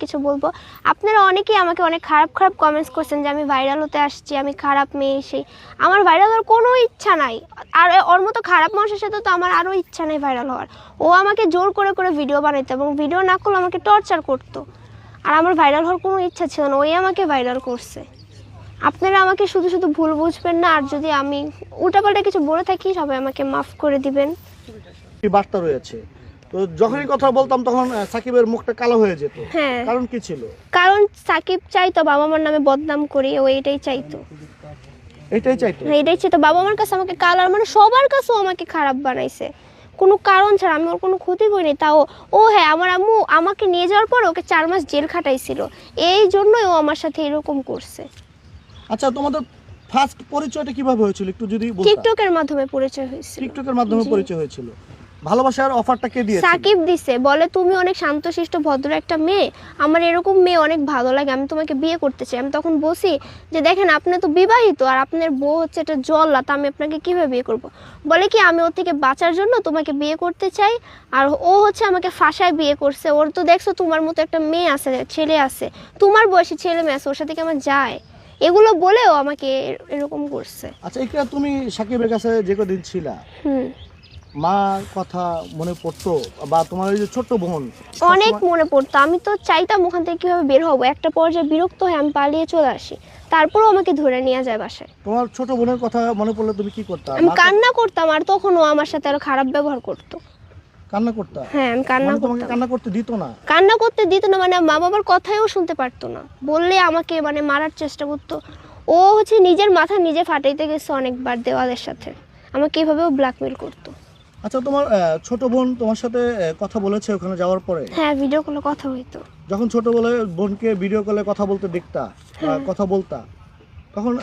কিছু বলবো। আপনারা অনেকেই আমাকে অনেক খারাপ খারাপ কমেন্টস করছেন যে আমি ভাইরাল হতে আসছি, আমি খারাপ মেয়ে। সেই আমার ভাইরাল হওয়ার কোনো ইচ্ছা নাই, আর ওর মতো খারাপ মানুষের সাথে তো আমার আরও ইচ্ছা নেই ভাইরাল হওয়ার। ও আমাকে জোর করে করে ভিডিও বানাইতো এবং ভিডিও না করলে আমাকে টর্চার করতো, আর আমার ভাইরাল হওয়ার কোনো ইচ্ছা ছিল না, ওই আমাকে ভাইরাল করছে। আপনারা আমাকে শুধু শুধু ভুল বুঝবেন না, আর যদি আমি উল্টাপাল্টা কিছু বলে থাকি সবাই আমাকে মাফ করে দিবেন। বার্তা রয়েছে, তো যখনই কথা বলতাম তখন সাকিবের মুখটা কালো হয়ে যেত, হ্যাঁ, কারণ কি ছিল? কারণ সাকিব চাইতো বাবা মার নামে বদনাম করি, ও এটাই চাইতো। এটাই চাইতো? হ্যাঁ, এটাই চাইতো। বাবা মার কাছে আমাকে কালার, মানে সবার কাছেও আমাকে খারাপ বানাইছে কোনো কারণ ছাড়া। আমি ওর কোনো ক্ষতি করিনি, তাও ও হ্যাঁ, আমার আম্মু আমাকে নিয়ে যাওয়ার পর ওকে 4 মাস জেল খাটাইছিল, এই জন্যই ও আমার সাথে এরকম করছে। আচ্ছা, তোমাদের ফার্স্ট পরিচয়টা কিভাবে হয়েছিল একটু যদি বলতে? টিকটকের মাধ্যমে পরিচয় হয়েছিল। টিকটকের মাধ্যমে পরিচয় হয়েছিল। ভালোবাসার অফারটা কে দিয়েছে? সাকিব দিছে, বলে তুমি অনেক শান্তশিষ্ট ভদ্র একটা মেয়ে, আমার এরকম মেয়ে অনেক ভালো লাগে, আমি তোমাকে বিয়ে করতে চাই। আমি তখন বসি যে দেখেন আপনি তো বিবাহিত আর আপনার বউ হচ্ছে এটা জল্লাদ, আমি আপনাকে কীভাবে বিয়ে করব। বলে কি আমি ওর থেকে বাঁচার জন্য তোমাকে বিয়ে করতে চাই, আর ও হচ্ছে আমাকে ফাঁসায় বিয়ে করছে। ওর তো দেখছো তোমার মতো একটা মেয়ে আছে, ছেলে আছে, তোমার বয়সী ছেলে মেয়ে আছে, ওর সাথে কি আমার যায়? এগুলো বলেও আমাকে এরকম করছে। আচ্ছা, এটা তুমি সাকিবের কাছে যে কদিন ছিলা, মার কথা মনে পড়তো? বা তোমার ওই যে ছোট্ট বোন? অনেক মনে পড়তো। আমি তো চাইতাম ওখান থেকে কিভাবে বের হবো, একটা পর্যায়ে বিরক্ত হয়ে আমি পালিয়ে চলে আসি, তারপরও আমাকে ধরে নিয়ে যায় বাসায়। তোমার ছোট বোনের কথা মনে পড়লে তুমি কি করতে? আমি কান্না করতাম, আর তখন ও আমার সাথে আরো খারাপ ব্যবহার করতো। কান্না করতে? হ্যাঁ, আমি কান্না তোমাকে করতাম। কান্না করতে দিত না? কান্না করতে দিত না, মানে মা বাবার কথাও শুনতে পারতো না, বললে আমাকে মানে মারার চেষ্টা করতো। ও হচ্ছে নিজের মাথা নিজে ফাটাইতে গেছে অনেকবার দেওয়ালের সাথে, আমাকে এভাবেও ব্ল্যাকমেল করতো। আচ্ছা, তোমার ছোট বোন তোমার সাথে কথা বলেছে ওখানে যাওয়ার পরে? হ্যাঁ, ভিডিও কলে কথা হইতো। যখন ছোট বোনকে ভিডিও কলে কথা বলতে দেখতা, কথা বলতা, তখন